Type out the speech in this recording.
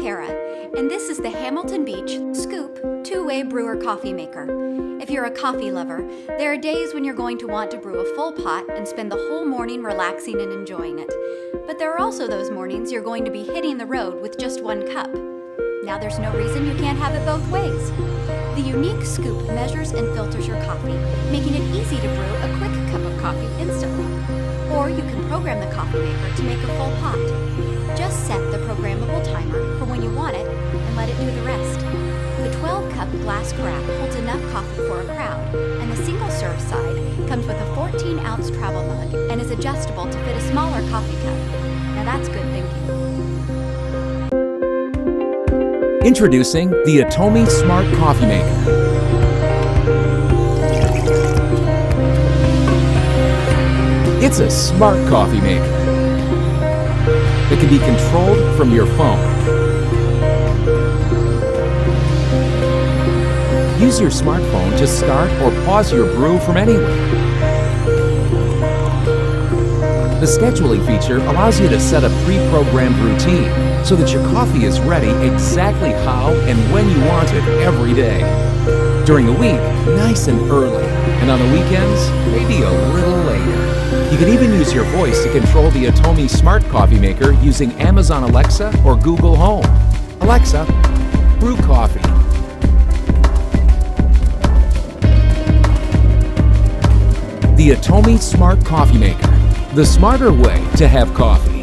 Kara, and this is the Hamilton Beach Scoop two-way brewer coffee maker. If you're a coffee lover, there are days when you're going to want to brew a full pot and spend the whole morning relaxing and enjoying it. But there are also those mornings you're going to be hitting the road with just one cup. Now there's no reason you can't have it both ways. The unique Scoop measures and filters your coffee, making it easy to brew a quick cup of coffee instantly. Or you can program the coffee maker to make a full pot. Just set the programmable timer for when you want it and let it do the rest. The 12-cup glass carafe holds enough coffee for a crowd, and the single-serve side comes with a 14-ounce travel mug and is adjustable to fit a smaller coffee cup. Now that's good thinking. Introducing the Atomi Smart Coffee Maker. It's a smart coffee maker that can be controlled from your phone. Use your smartphone to start or pause your brew from anywhere. The scheduling feature allows you to set a pre-programmed routine so that your coffee is ready exactly how and when you want it every day. During the week, nice and early, and on the weekends, maybe a little later. You can even use your voice to control the Atomi Smart Coffee Maker using Amazon Alexa or Google Home. Alexa, brew coffee. The Atomi Smart Coffee Maker, the smarter way to have coffee.